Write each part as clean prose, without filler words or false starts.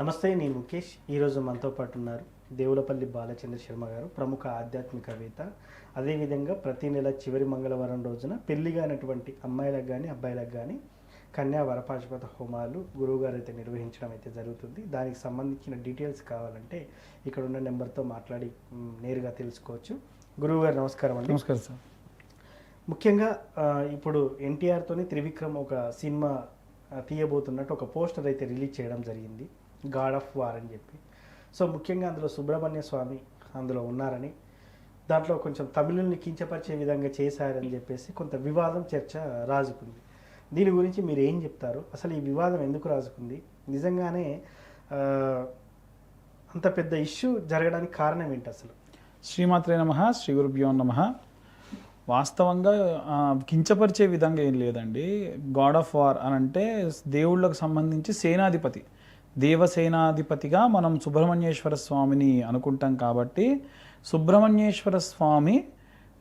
నమస్తే, నేను ముఖేష్. ఈరోజు మనతో పాటు ఉన్నారు దేవులపల్లి బాలచంద్ర శర్మ గారు, ప్రముఖ ఆధ్యాత్మికవేత్త. అదేవిధంగా ప్రతి నెల చివరి మంగళవారం రోజున పెళ్లిగానటువంటి అమ్మాయిలకు కానీ అబ్బాయిలకు కానీ కన్యా వరపాశుపత హోమాలు గురువుగారు అయితే నిర్వహించడం అయితే జరుగుతుంది. దానికి సంబంధించిన డీటెయిల్స్ కావాలంటే ఇక్కడ ఉన్న నెంబర్తో మాట్లాడి నేరుగా తెలుసుకోవచ్చు. గురువుగారు నమస్కారం అండి. నమస్కారం సార్. ముఖ్యంగా ఇప్పుడు ఎన్టీఆర్తోని త్రివిక్రమ్ ఒక సినిమా తీయబోతున్నట్టు ఒక పోస్టర్ అయితే రిలీజ్ చేయడం జరిగింది, గాడ్ ఆఫ్ వార్ అని చెప్పి. సో ముఖ్యంగా అందులో సుబ్రహ్మణ్య స్వామి అందులో ఉన్నారని, దాంట్లో కొంచెం తమిళుల్ని కించపరిచే విధంగా చేశారని చెప్పేసి కొంత వివాదం చర్చ రాజుకుంది. దీని గురించి మీరు ఏం చెప్తారు? అసలు ఈ వివాదం ఎందుకు రాజుకుంది? నిజంగానే అంత పెద్ద ఇష్యూ జరగడానికి కారణం ఏంటి అసలు? శ్రీమాత్రే నమః, శ్రీ గురుభ్యో నమః. వాస్తవంగా కించపరిచే విధంగా ఏం లేదండి. గాడ్ ఆఫ్ వార్ అని అంటే దేవుళ్ళకు సంబంధించి సేనాధిపతి, దేవసేనాధిపతిగా మనం సుబ్రహ్మణ్యేశ్వర స్వామిని అనుకుంటాం. కాబట్టి సుబ్రహ్మణ్యేశ్వర స్వామి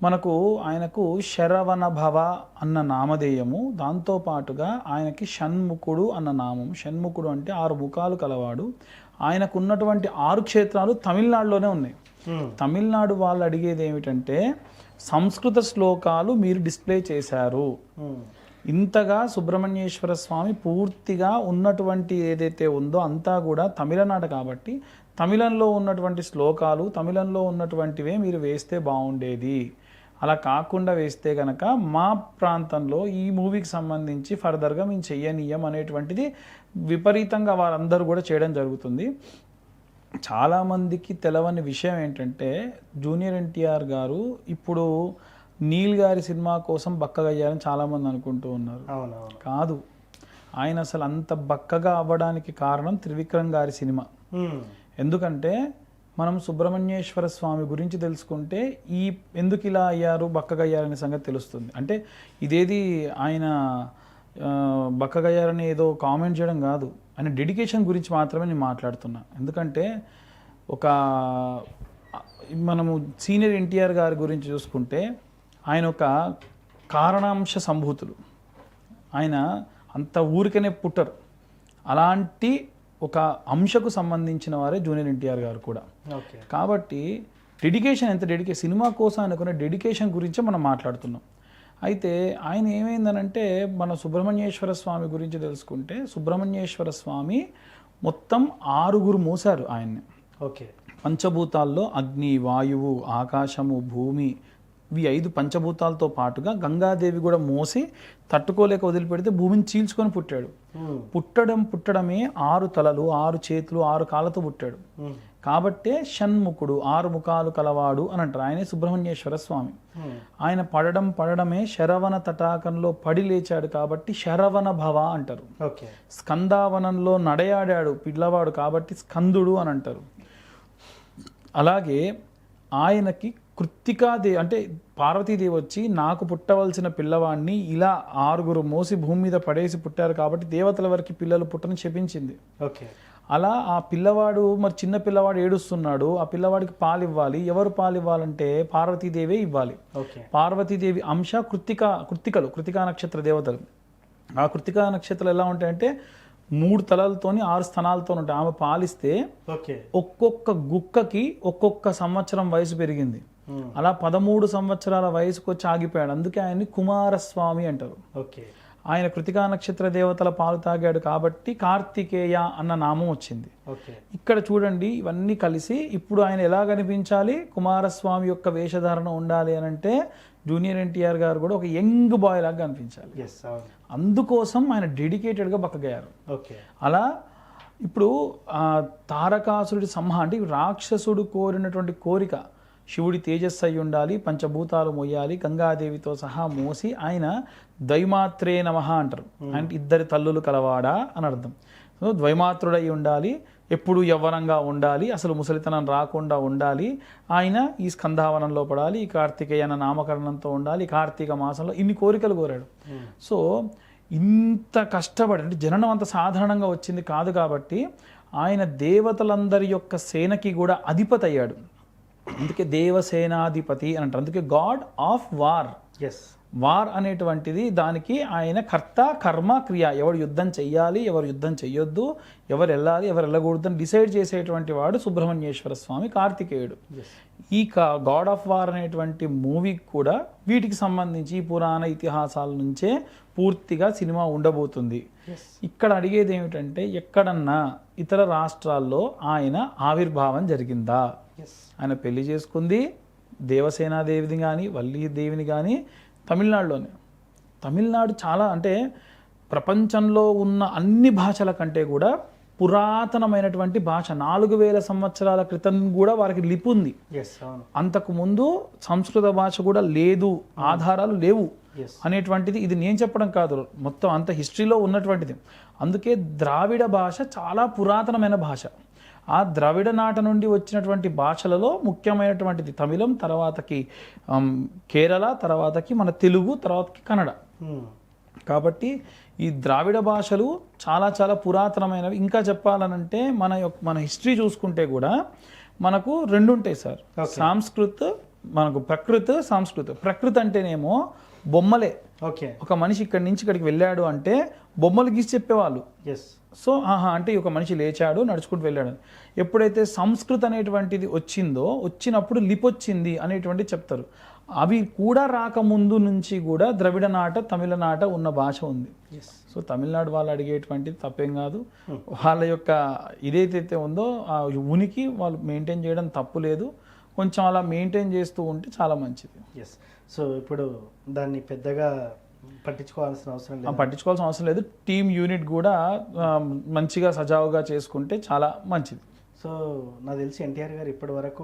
మనకు ఆయనకు శరవణ భవ అన్న నామధేయము, దాంతోపాటుగా ఆయనకి షణ్ముఖుడు అన్న నామం. షణ్ముఖుడు అంటే 6 ముఖాలు కలవాడు. ఆయనకు ఉన్నటువంటి 6 క్షేత్రాలు తమిళనాడులోనే ఉన్నాయి. తమిళనాడు వాళ్ళు అడిగేది ఏమిటంటే సంస్కృత శ్లోకాలు మీరు డిస్ప్లే చేశారు. ఇంతగా సుబ్రహ్మణ్యేశ్వర స్వామి పూర్తిగా ఉన్నటువంటి ఏదైతే ఉందో అంతా కూడా తమిళనాడు కాబట్టి తమిళంలో ఉన్నటువంటి శ్లోకాలు, తమిళంలో ఉన్నటువంటివే మీరు వేస్తే బాగుండేది. అలా కాకుండా వేస్తే కనుక మా ప్రాంతంలో ఈ మూవీకి సంబంధించి ఫర్దర్గా మేము చెయ్యనీయం అనేటువంటిది విపరీతంగా వారందరూ కూడా చేయడం జరుగుతుంది. చాలామందికి తెలవని విషయం ఏంటంటే జూనియర్ ఎన్టీఆర్ గారు ఇప్పుడు నీల్ గారి సినిమా కోసం బక్కగా అయ్యారని చాలామంది అనుకుంటూ ఉన్నారు. కాదు, ఆయన అసలు అంత బక్కగా అవ్వడానికి కారణం త్రివిక్రమ్ గారి సినిమా. ఎందుకంటే మనం సుబ్రహ్మణ్యేశ్వర స్వామి గురించి తెలుసుకుంటే ఎందుకు ఇలా అయ్యారు, బక్కగా అయ్యారనే సంగతి తెలుస్తుంది. అంటే ఇదేది ఆయన బక్కగా అయ్యారని ఏదో కామెంట్ చేయడం కాదు, ఆయన డెడికేషన్ గురించి మాత్రమే నేను మాట్లాడుతున్నా. ఎందుకంటే మనము సీనియర్ ఎన్టీఆర్ గారి గురించి చూసుకుంటే ఆయన ఒక కారణాంశ సంభూతులు, ఆయన అంత ఊరికనే పుట్టరు. అలాంటి ఒక అంశకు సంబంధించిన వారే జూనియర్ ఎన్టీఆర్ గారు కూడా. కాబట్టి డెడికేషన్, సినిమా కోసం ఆయనకున్న డెడికేషన్ గురించే మనం మాట్లాడుతున్నాం. అయితే ఆయన ఏమైందనంటే మన సుబ్రహ్మణ్యేశ్వర స్వామి గురించి తెలుసుకుంటే సుబ్రహ్మణ్యేశ్వర స్వామి మొత్తం 6 మోసారు ఆయన్ని. పంచభూతాల్లో అగ్ని, వాయువు, ఆకాశము, భూమి, ఇవి 5 పంచభూతాలతో పాటుగా గంగాదేవి కూడా మోసి తట్టుకోలేక వదిలిపెడితే భూమిని చీల్చుకొని పుట్టాడు. పుట్టడమే 6 తలలు, 6 చేతులు, 6 కాళ్ళతో పుట్టాడు. కాబట్టే షణ్ముఖుడు, 6 ముఖాలు కలవాడు అని అంటారు. ఆయనే సుబ్రహ్మణ్యేశ్వర స్వామి. ఆయన పడడమే శరవణ తటాకంలో పడి లేచాడు కాబట్టి శరవణ భవ అంటారు. స్కందావనంలో నడయాడాడు పిల్లవాడు కాబట్టి స్కందుడు అని అంటారు. అలాగే ఆయనకి కృత్తికాదేవి అంటే పార్వతీదేవి వచ్చి నాకు పుట్టవలసిన పిల్లవాడిని ఇలా 6 మోసి భూమి మీద పడేసి పుట్టారు కాబట్టి దేవతల వరకు పిల్లలు పుట్టని చెప్పించింది. అలా ఆ పిల్లవాడు, మరి చిన్న పిల్లవాడు ఏడుస్తున్నాడు, ఆ పిల్లవాడికి పాలు ఇవ్వాలి. ఎవరు పాలు ఇవ్వాలంటే పార్వతీదేవే ఇవ్వాలి. పార్వతీదేవి అంశ కృత్తికా నక్షత్ర దేవతలు. ఆ కృత్తికా నక్షత్రాలు ఎలా ఉంటాయంటే 3 తలలతోని 6 స్థనాలతో ఉంటాయి. ఆమె పాలిస్తే ఒక్కొక్క గుక్కకి ఒక్కొక్క సంవత్సరం వయసు పెరిగింది. అలా 13 సంవత్సరాల వయసుకు వచ్చి ఆగిపోయాడు. అందుకే ఆయన్ని కుమారస్వామి అంటారు. ఆయన కృతికా నక్షత్ర దేవతల పాలు తాగాడు కాబట్టి కార్తికేయ అన్న నామం వచ్చింది. ఇక్కడ చూడండి, ఇవన్నీ కలిసి ఇప్పుడు ఆయన ఎలా కనిపించాలి, కుమారస్వామి యొక్క వేషధారణ ఉండాలి అని అంటే జూనియర్ ఎన్టీఆర్ గారు కూడా ఒక యంగ్ బాయ్ లాగా కనిపించాలి. అందుకోసం ఆయన డెడికేటెడ్గా బక్కగయ్యారు. అలా ఇప్పుడు తారకాసురుడి అంటే రాక్షసుడు కోరినటువంటి కోరిక శివుడి తేజస్సు అయి ఉండాలి, పంచభూతాలు మొయ్యాలి, గంగాదేవితో సహా మోసి ఆయన ద్వైమాత్రే నమః అంటారు. అంటే 2 తల్లులు కలవాడా అని అర్థం. సో ద్వైమాత్రుడై ఉండాలి, ఎప్పుడు యవ్వనంగా ఉండాలి, అసలు ముసలితనం రాకుండా ఉండాలి, ఆయన ఈ స్కందావనంలో పడాలి, ఈ కార్తికేయ అన్న నామకరణంతో ఉండాలి, కార్తీక మాసంలో ఇన్ని కోరికలు కోరాడు. సో ఇంత కష్టపడి, అంటే జననం అంత సాధారణంగా వచ్చింది కాదు కాబట్టి ఆయన దేవతలందరి యొక్క సేనకి కూడా అధిపతి అయ్యాడు. అందుకే దేవసేనాధిపతి అని అంటారు. అందుకే గాడ్ ఆఫ్ వార్. వార్ అనేటువంటిది దానికి ఆయన కర్త కర్మ క్రియ, ఎవరు యుద్ధం చెయ్యాలి ఎవరు యుద్ధం చెయ్యొద్దు, ఎవరు వెళ్ళాలి ఎవరు వెళ్ళకూడదు అని డిసైడ్ చేసేటువంటి వాడు సుబ్రహ్మణ్యేశ్వర స్వామి కార్తికేయుడు. ఈ గాడ్ ఆఫ్ వార్ అనేటువంటి మూవీ కూడా వీటికి సంబంధించి ఈ పురాణ ఇతిహాసాల నుంచే పూర్తిగా సినిమా ఉండబోతుంది. ఇక్కడ అడిగేది ఏమిటంటే, ఎక్కడన్నా ఇతర రాష్ట్రాల్లో ఆయన ఆవిర్భావం జరిగిందా? ఆయన పెళ్లి చేసుకుంది దేవసేనాదేవిని కానీ వల్లీదేవిని కానీ తమిళనాడులోనే. తమిళనాడు చాలా అంటే ప్రపంచంలో ఉన్న అన్ని భాషల కంటే కూడా పురాతనమైనటువంటి భాష. 4000 సంవత్సరాల క్రితం కూడా వారికి లిపి ఉంది. అంతకుముందు సంస్కృత భాష కూడా లేదు, ఆధారాలు లేవు అనేటువంటిది ఇది నేను చెప్పడం కాదు, మొత్తం అంత హిస్టరీలో ఉన్నటువంటిది. అందుకే ద్రావిడ భాష చాలా పురాతనమైన భాష. ఆ ద్రవిడ నాట నుండి వచ్చినటువంటి భాషలలో ముఖ్యమైనటువంటిది తమిళం, తర్వాతకి కేరళ, తర్వాతకి మన తెలుగు, తర్వాతకి కన్నడ. కాబట్టి ఈ ద్రావిడ భాషలు చాలా చాలా పురాతనమైనవి. ఇంకా చెప్పాలనంటే మన హిస్టరీ చూసుకుంటే కూడా మనకు రెండు ఉంటాయి సార్. సంస్కృత్, మనకు ప్రకృత్, సంస్కృత్. ప్రకృత్ అంటేనేమో బొమ్మలే. ఒక మనిషి ఇక్కడి నుంచి ఇక్కడికి వెళ్ళాడు అంటే బొమ్మలు గీసి చెప్పేవాళ్ళు. సో అంటే ఒక మనిషి లేచాడు నడుచుకుంటూ వెళ్ళాడు. ఎప్పుడైతే సంస్కృత్ అనేటువంటిది వచ్చినప్పుడు లిపొచ్చింది అనేటువంటిది చెప్తారు. అవి కూడా రాకముందు నుంచి కూడా ద్రవిడ నాట, తమిళనాట ఉన్న భాష ఉంది. సో తమిళనాడు వాళ్ళు అడిగేటువంటిది తప్పేం కాదు. వాళ్ళ యొక్క ఇదైతే ఉందో ఆ ఉనికి వాళ్ళు మెయింటైన్ చేయడం తప్పు లేదు. కొంచెం అలా మెయింటైన్ చేస్తూ ఉంటే చాలా మంచిది. సో ఇప్పుడు దాన్ని పెద్దగా పట్టించుకోవాల్సిన అవసరం లేదు. టీమ్ యూనిట్ కూడా మంచిగా సజావుగా చేసుకుంటే చాలా మంచిది. సో నాకు తెలిసి ఎన్టీఆర్ గారు ఇప్పటి వరకు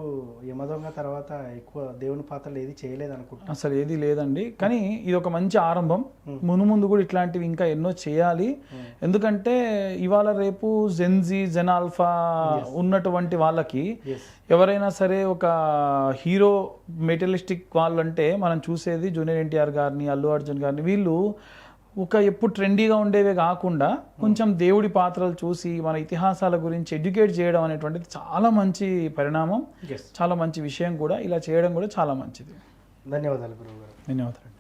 యమదొంగ తర్వాత ఎక్కువ దేవుని పాత్రలు ఏది చేయలేదు అనుకుంటున్నాను. అసలు ఏది లేదండి, కానీ ఇది ఒక మంచి ఆరంభం. ముందు కూడా ఇట్లాంటివి ఇంకా ఎన్నో చేయాలి. ఎందుకంటే ఇవాళ రేపు జెన్ ఆల్ఫా ఉన్నటువంటి వాళ్ళకి ఎవరైనా సరే ఒక హీరో మెటీరియలిస్టిక్ వాళ్ళంటే మనం చూసేది జూనియర్ ఎన్టీఆర్ గారిని, అల్లు అర్జున్ గారిని. వీళ్ళు ఒక ఎప్పుడు ట్రెండీగా ఉండేవే కాకుండా కొంచెం దేవుడి పాత్రలు చూసి మన ఇతిహాసాల గురించి ఎడ్యుకేట్ చేయడం అనేటువంటిది చాలా మంచి పరిణామం, చాలా మంచి విషయం కూడా. ఇలా చేయడం కూడా చాలా మంచిది. ధన్యవాదాలు గురువు గారు. ధన్యవాదాలు.